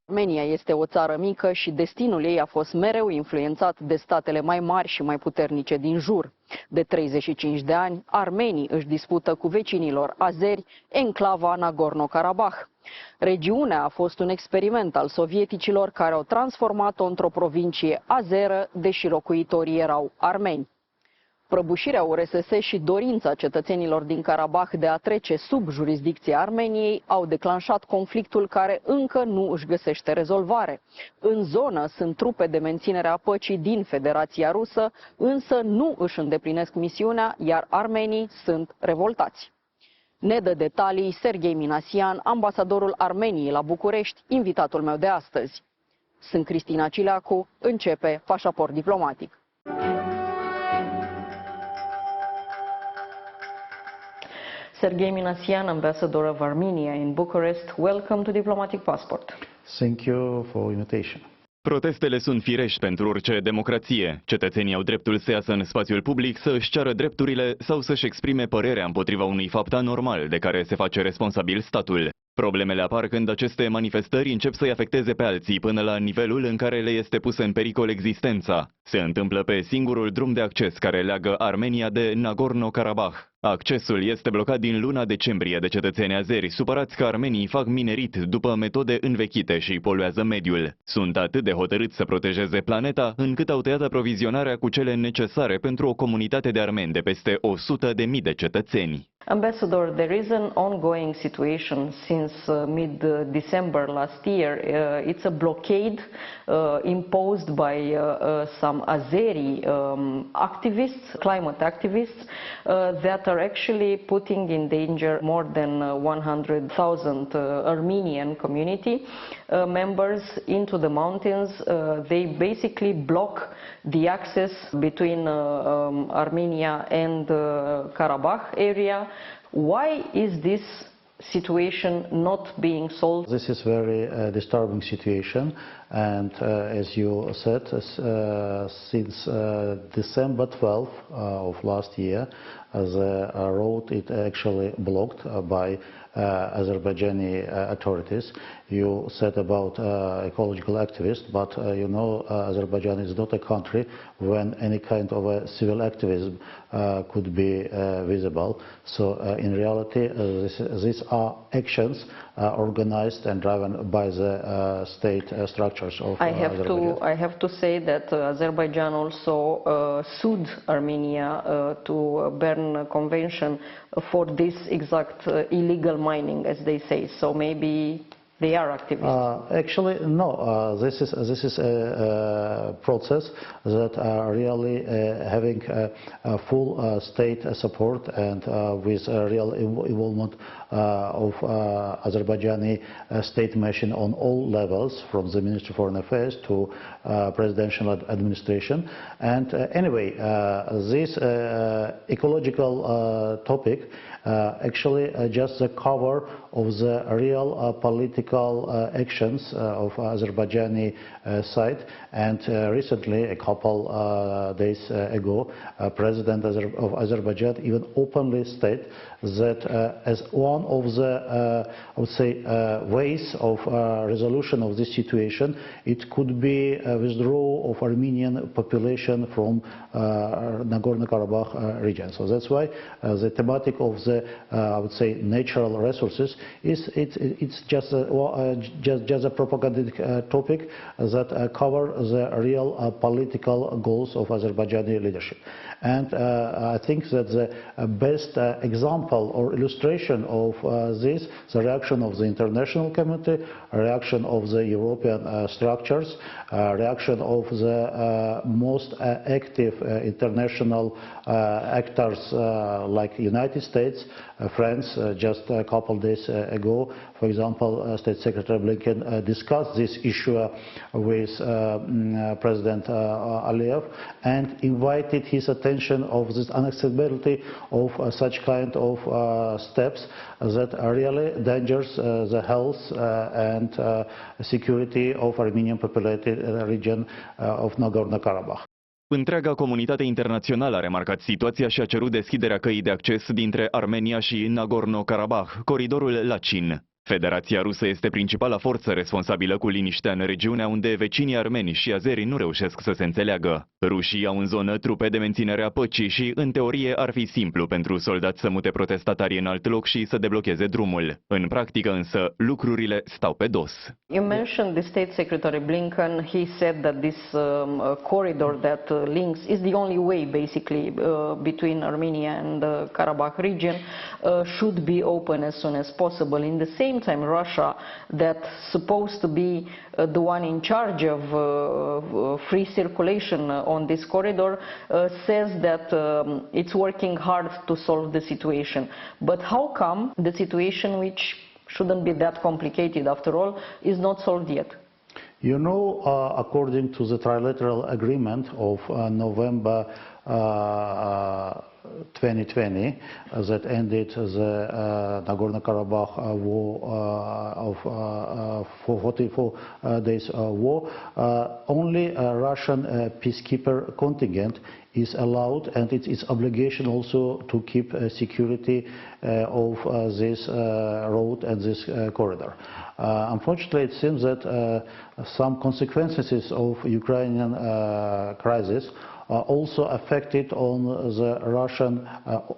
Armenia este o țară mică și destinul ei a fost mereu influențat de statele mai mari și mai puternice din jur. De 35 de ani, armenii își dispută cu vecinilor azeri enclava Nagorno-Karabah. Regiunea a fost un experiment al sovieticilor care au transformat-o într-o provincie azeră, deși locuitorii erau armeni. Prăbușirea URSS și dorința cetățenilor din Karabah de a trece sub jurisdicția Armeniei au declanșat conflictul care încă nu își găsește rezolvare. În zonă sunt trupe de menținere a păcii din Federația Rusă, însă nu își îndeplinesc misiunea, iar armenii sunt revoltați. Ne dă detalii Serghei Minasian, ambasadorul Armeniei la București, invitatul meu de astăzi. Sunt Cristina Cileacu, începe Pașaport diplomatic. Serghei Minasian, Ambassador of Armenia in Bucharest, welcome to Diplomatic Passport. Thank you for invitation. Protestele sunt firești pentru orice democrație. Cetățenii au dreptul să iasă în spațiul public, să își ceară drepturile sau să-și exprime părerea împotriva unui fapt anormal de care se face responsabil statul. Problemele apar când aceste manifestări încep să-i afecteze pe alții până la nivelul în care le este pusă în pericol existența. Se întâmplă pe singurul drum de acces care leagă Armenia de Nagorno-Karabah. Accesul este blocat din luna decembrie de cetățeni azeri, supărați că armenii fac minerit după metode învechite și poluează mediul. Sunt atât de hotărâți să protejeze planeta, încât au tăiat aprovizionarea cu cele necesare pentru o comunitate de armeni de peste 100.000 de cetățeni. Ambassador, there is an ongoing situation since mid-December last year. It's a blockade imposed by some Azeri activists, climate activists, that are actually putting in danger more than 100,000 Armenian community members into the mountains. They basically block the access between Armenia and Karabakh area. Why is this situation not being solved? This is very disturbing situation, and as you said, since December 12th of last year, the road is actually blocked by Azerbaijani authorities. You said about ecological activists, but you know Azerbaijan is not a country when any kind of a civil activism could be visible. So in reality, these are actions organized and driven by the state structures of Azerbaijan. I have to say that Azerbaijan also sued Armenia to Berne Convention for this exact illegal mining, as they say. So maybe they are activists. Actually, no. This is a process that really having full state support and with real involvement of Azerbaijani state mission on all levels, from the Ministry of Foreign Affairs to presidential administration. And anyway, this ecological topic actually just the cover of the real political actions of Azerbaijani side. And recently, a couple days ago, President of Azerbaijan even openly stated that as one of the, I would say, ways of resolution of this situation, it could be a withdrawal of Armenian population from Nagorno-Karabakh region. So that's why the thematic of the, I would say, natural resources it's just a propaganda topic that cover the real political goals of Azerbaijani leadership. And I think that the best example or illustration of this, the reaction of the international community, reaction of the European structures, reaction of the most active international actors like United States, France. Just a couple of days ago, for example, State Secretary Blinken discussed this issue with President Aliyev and invited his attention of this unacceptability of such kind of steps that really endangers the health and security of Armenian populated region of Nagorno-Karabakh. Întreaga comunitate internațională a remarcat situația și a cerut deschiderea căii de acces dintre Armenia și Nagorno-Karabah, coridorul Lachin. Federația Rusă este principala forță responsabilă cu liniștea în regiunea unde vecinii armeni și azeri nu reușesc să se înțeleagă. Rușii au în zonă trupe de menținere a păcii și, în teorie, ar fi simplu pentru soldați să mute protestatarii în alt loc și să deblocheze drumul. În practică însă, lucrurile stau pe dos. You mentioned the State Secretary Blinken. He said that this corridor that links is the only way, basically, between Armenia and the Karabakh region should be open as soon as possible. In the same time, Russia, that's supposed to be the one in charge of free circulation on this corridor, says that it's working hard to solve the situation. But how come the situation, which shouldn't be that complicated after all, is not solved yet? You know, according to the trilateral agreement of November 2020 that ended the Nagorno-Karabakh war of 44 days war, only a Russian peacekeeper contingent is allowed, and it's its obligation also to keep security of this road and this corridor. Unfortunately, it seems that some consequences of Ukrainian crisis also affected on the Russian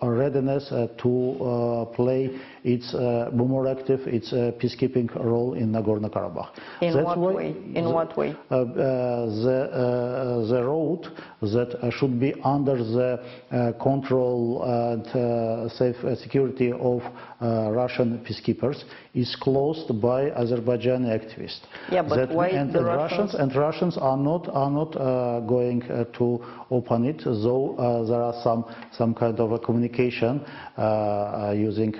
readiness to play its more active, its peacekeeping role in Nagorno-Karabakh. In what way? In what way? The road that should be under the control and safe security of Russian peacekeepers is closed by Azerbaijani activists. Yeah, but why the Russians are not going to open it, though there are some kind of a communication using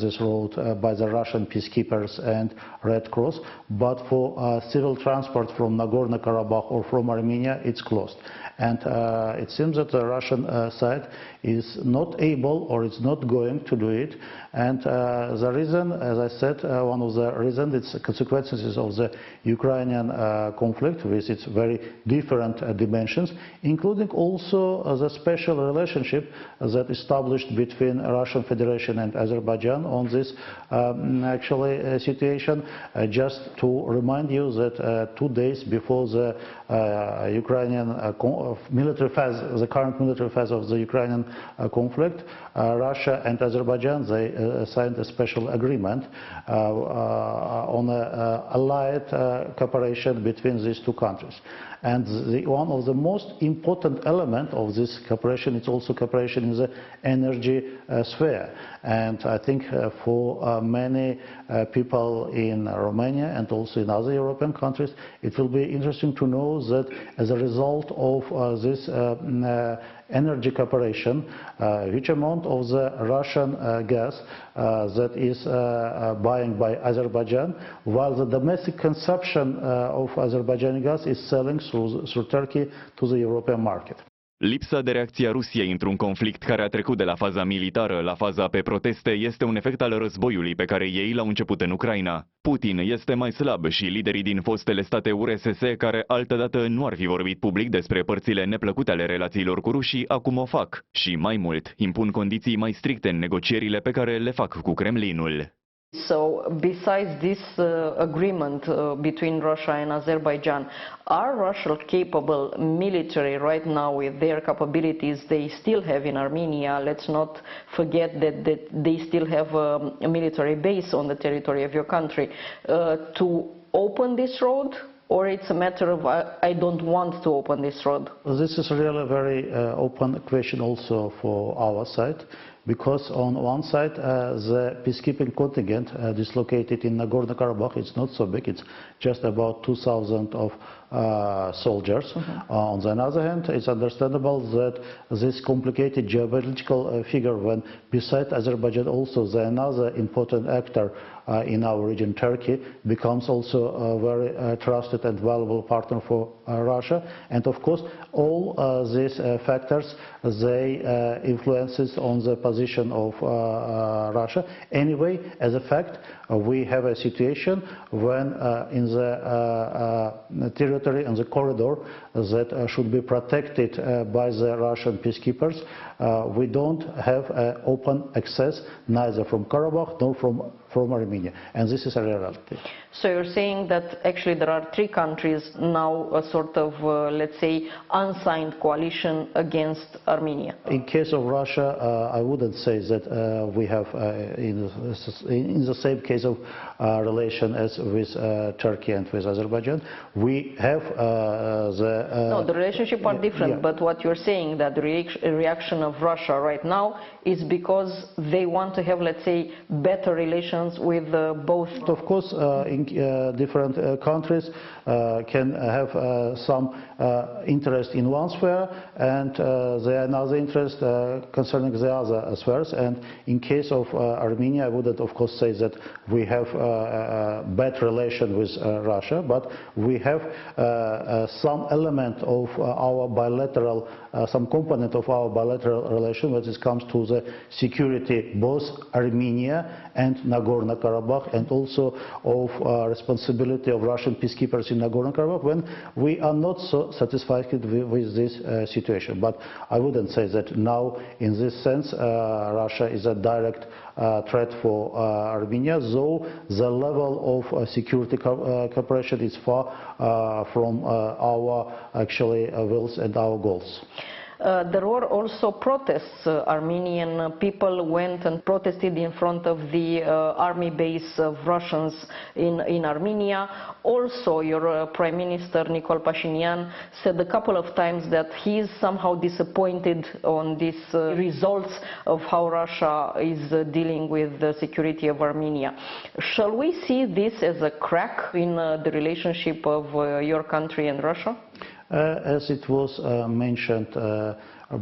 this road by the Russian peacekeepers and Red Cross, but for civil transport from Nagorno-Karabakh or from Armenia, it's closed. And it seems that the Russian side is not able, or is not going to do it. And the reason, as I said, one of the reasons, it's consequences of the Ukrainian conflict with its very different dimensions, including also the special relationship that established between Russian Federation and Azerbaijan on this situation. Just to remind you that 2 days before the Ukrainian military phase, the current military phase of the Ukrainian conflict, Russia and Azerbaijan, they signed a special agreement on allied cooperation between these two countries. And one of the most important elements of this cooperation is also cooperation in the energy sphere. And I think for many people in Romania and also in other European countries, it will be interesting to know that as a result of this energy cooperation, huge amount of the Russian gas that is buying by Azerbaijan, while the domestic consumption of Azerbaijani gas is selling through Turkey to the European market. Lipsa de reacție a Rusiei într-un conflict care a trecut de la faza militară la faza pe proteste este un efect al războiului pe care ei l-au început în Ucraina. Putin este mai slab și liderii din fostele state URSS, care altădată nu ar fi vorbit public despre părțile neplăcute ale relațiilor cu rușii, acum o fac. Și mai mult, impun condiții mai stricte în negocierile pe care le fac cu Kremlinul. So, besides this agreement between Russia and Azerbaijan, are Russia capable military right now with their capabilities they still have in Armenia? Let's not forget that they still have a military base on the territory of your country. To open this road? Or it's a matter of I don't want to open this road? This is really a very open question also for our side, because on one side the peacekeeping contingent dislocated in Nagorno-Karabakh is not so big, it's just about 2,000 of soldiers. On the other hand, it's understandable that this complicated geopolitical figure, when beside Azerbaijan also the another important actor in our region, Turkey, becomes also a very trusted and valuable partner for Russia. And of course, all these factors, they influences on the position of Russia. Anyway, as a fact, we have a situation when in the territory and the corridor that should be protected by the Russian peacekeepers, we don't have open access neither from Karabakh nor from Armenia, and this is a reality. So you're saying that actually there are three countries now, a sort of, let's say, unsigned coalition against Armenia. In case of Russia, I wouldn't say that we have in the same case of relation as with Turkey and with Azerbaijan. We have no, the relationship are different, yeah. But what you're saying, that the reaction of Russia right now is because they want to have, let's say, better relations with both. Of course, in different countries can have some interest in one sphere, and there are another interest concerning the other spheres. And in case of Armenia, I wouldn't, of course, say that we have a bad relation with Russia, but we have some element of our bilateral, some component of our bilateral relation when it comes to the security, both Armenia and Nagorno-Karabah, and also of responsibility of Russian peacekeepers in Nagorno-Karabah when we are not so satisfied with this situation. But I wouldn't say that now, in this sense, Russia is a direct threat for Armenia, though the level of security cooperation is far from our actually wills and our goals. There were also protests. Armenian people went and protested in front of the army base of Russians in Armenia. Also, your Prime Minister, Nicol Pashinyan, said a couple of times that he is somehow disappointed on these results of how Russia is dealing with the security of Armenia. Shall we see this as a crack in the relationship of your country and Russia? As it was mentioned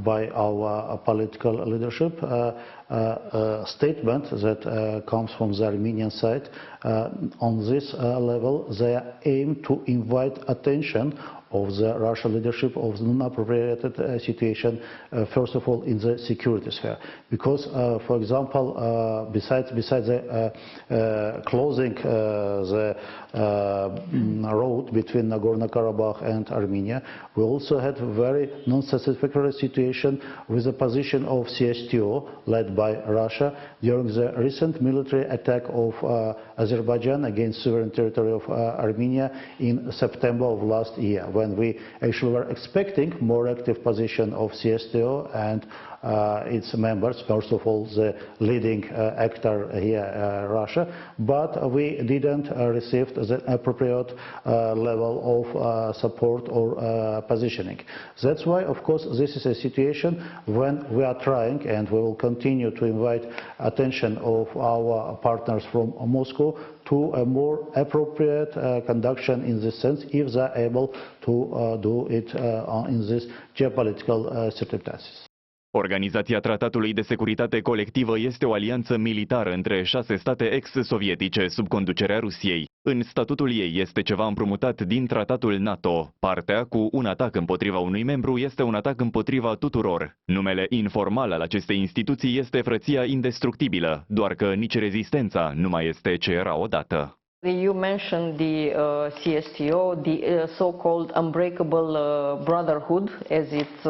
by our political leadership, a statement that comes from the Armenian side, on this level they aim to invite attention of the Russian leadership of the non-appropriated situation, first of all in the security sphere. Because, for example, besides the closing the road between Nagorno-Karabakh and Armenia, we also had a very non-satisfactory situation with the position of CSTO led by Russia during the recent military attack of Azerbaijan against sovereign territory of Armenia in September of last year, when we actually were expecting more active position of CSTO and its members, first of all the leading actor here, Russia, but we didn't receive the appropriate level of support or positioning. That's why, of course, this is a situation when we are trying, and we will continue to invite attention of our partners from Moscow to a more appropriate conduction in this sense, if they are able to do it in these geopolitical circumstances. Organizația Tratatului de Securitate Colectivă este o alianță militară între 6 state ex-sovietice sub conducerea Rusiei. În statutul ei este ceva împrumutat din tratatul NATO. Partea cu un atac împotriva unui membru este un atac împotriva tuturor. Numele informal al acestei instituții este frăția indestructibilă, doar că nici rezistența nu mai este ce era odată. You mentioned the CSTO, the so-called unbreakable brotherhood, as it's,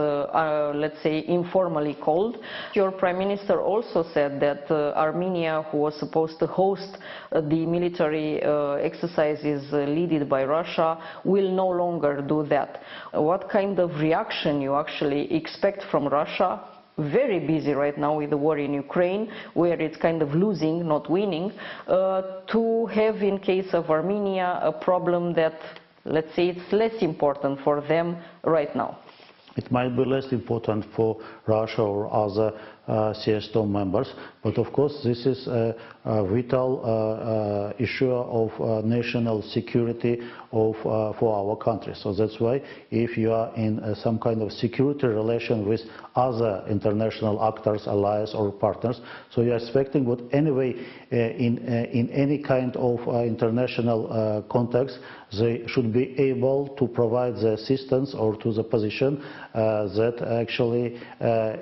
let's say, informally called. Your Prime Minister also said that Armenia, who was supposed to host the military exercises led by Russia, will no longer do that. What kind of reaction you actually expect from Russia? Very busy right now with the war in Ukraine, where it's kind of losing, not winning, to have, in case of Armenia, a problem that, let's say, it's less important for them right now. It might be less important for Russia or other CSTO members, but of course this is a vital issue of national security for our country. So that's why if you are in some kind of security relation with other international actors, allies or partners, so you are expecting what anyway in any kind of international context they should be able to provide the assistance or to the position that actually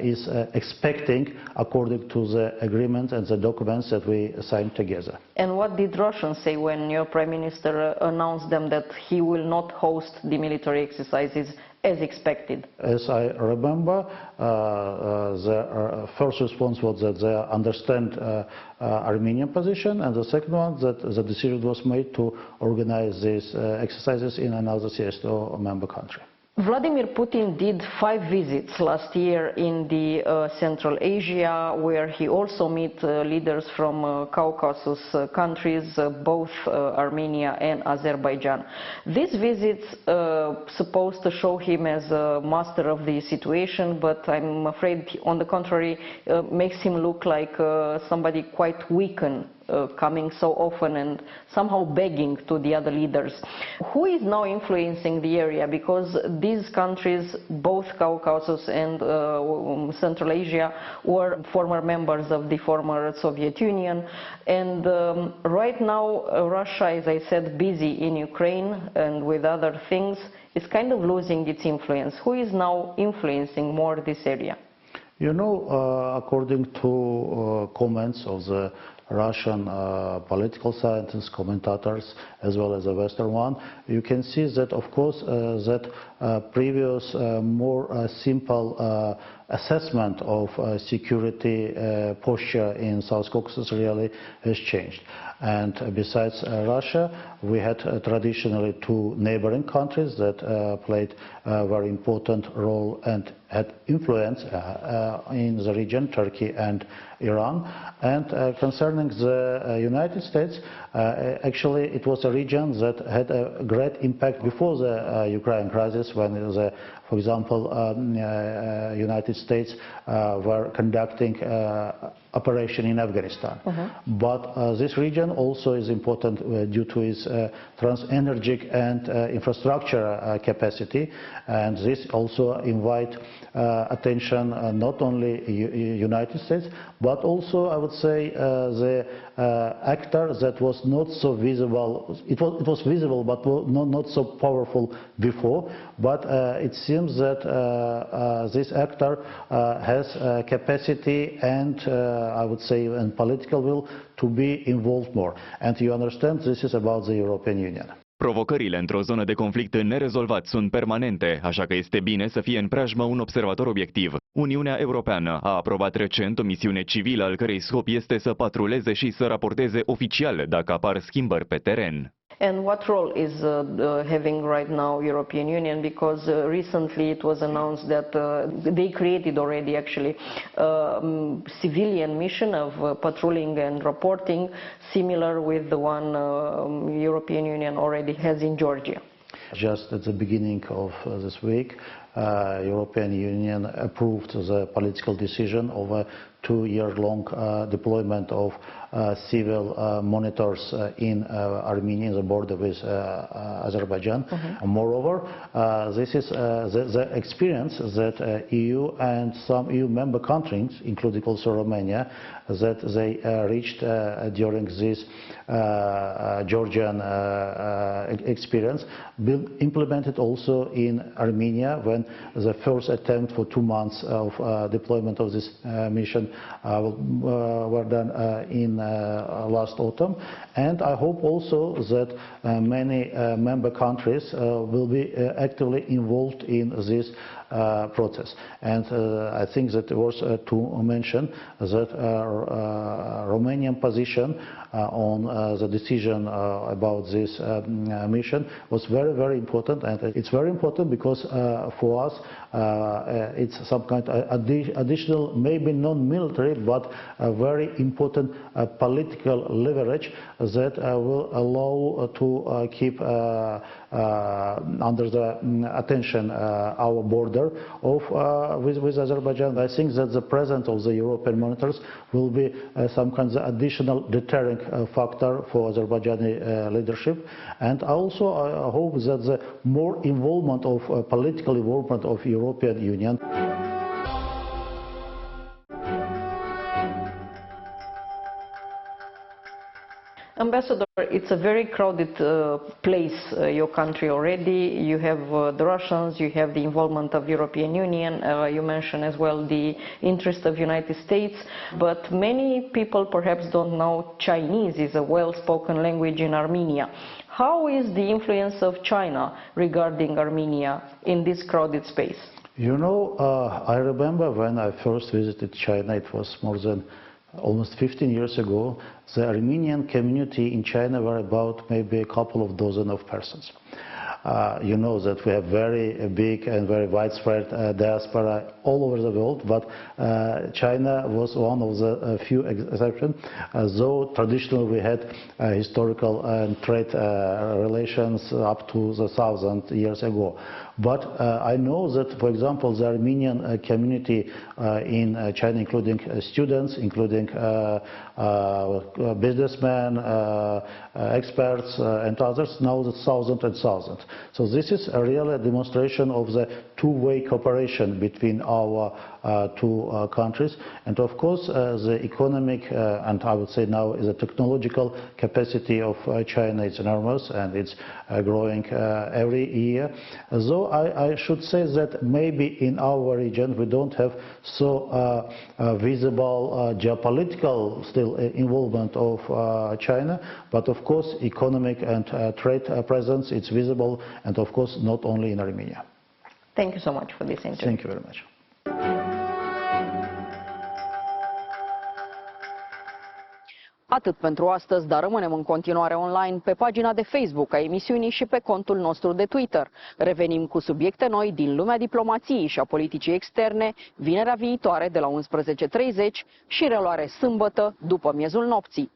is expecting according to the agreement and the documents that we signed together. And what did Russians say when your Prime Minister announced them that he will not host the military exercises as expected? As I remember, the first response was that they understand Armenian position, and the second one that the decision was made to organize these exercises in another CSTO member country. Vladimir Putin did 5 visits last year in the Central Asia, where he also met leaders from Caucasus countries, both Armenia and Azerbaijan. These visits supposed to show him as a master of the situation, but I'm afraid, on the contrary, makes him look like somebody quite weakened. Coming so often and somehow begging to the other leaders. Who is now influencing the area? Because these countries, both Caucasus and Central Asia, were former members of the former Soviet Union, and right now Russia, as I said, busy in Ukraine and with other things, is kind of losing its influence. Who is now influencing more this area? You know, according to comments of the Russian political scientists, commentators, as well as the Western one, you can see that, of course, that previous more simple assessment of security posture in South Caucasus really has changed. And besides Russia, we had traditionally 2 neighboring countries that played a very important role and had influence in the region, Turkey and Iran. And concerning the United States, actually it was a region that had a great impact before the Ukraine crisis, when the, for example, United States were conducting operation in Afghanistan. But this region also is important due to its energetic and infrastructure capacity, and this also invite attention not only United States, but also, I would say, the actor that was not so visible. It was visible, but not so powerful before. But it seems that this actor has capacity and I would say and political will to be involved more. And you understand, this is about the European Union. Provocările într-o zonă de conflict nerezolvat sunt permanente, așa că este bine să fie în preajmă un observator obiectiv. Uniunea Europeană a aprobat recent o misiune civilă al cărei scop este să patruleze și să raporteze oficial dacă apar schimbări pe teren. And what role is having right now European Union? Because recently it was announced that they created already actually civilian mission of patrolling and reporting, similar with the one European Union already has in Georgia. Just at the beginning of this week, European Union approved the political decision of a 2-year-long deployment of civil monitors in Armenia, the border with Azerbaijan. Moreover, this is the experience that EU and some EU member countries, including also Romania, that they reached during this Georgian experience, been implemented also in Armenia, when the first attempt for 2 months of deployment of this mission were done in last autumn. And I hope also that many member countries will be actively involved in this process. And I think that it was to mention that Romanian position on the decision about this mission was very, very important. And it's very important because for us it's some kind of additional, maybe non-military, but a very important political leverage that will allow to keep under the attention our border with Azerbaijan. I think that the presence of the European monitors will be some kind of additional deterrent factor for Azerbaijani leadership. And also I hope that the more involvement of political involvement of European Union. Ambassador, it's a very crowded place, your country already. You have the Russians, you have the involvement of European Union, you mentioned as well the interest of United States, but many people perhaps don't know Chinese is a well-spoken language in Armenia. How is the influence of China regarding Armenia in this crowded space? You know, I remember when I first visited China, it was more than almost 15 years ago. The Armenian community in China were about maybe a couple of dozen of persons. You know that we have very big and very widespread diaspora all over the world, but China was one of the few exceptions, though traditionally we had historical and trade relations up to 1,000 years ago. But I know that, for example, the Armenian community in China, including students, including businessmen, experts and others, now the thousands and thousands. So this is a real demonstration of the two-way cooperation between our two countries. And of course, the economic and I would say now the technological capacity of China is enormous, and it's growing every year. Though I should say that maybe in our region we don't have so visible geopolitical still involvement of China, but of course economic and trade presence, it's visible, and of course not only in Armenia. Thank you so much for this interview. Thank you very much. Atât pentru astăzi, dar rămânem în continuare online pe pagina de Facebook a emisiunii și pe contul nostru de Twitter. Revenim cu subiecte noi din lumea diplomației și a politicii externe vinerea viitoare de la 11:30 și reluare sâmbătă după miezul nopții.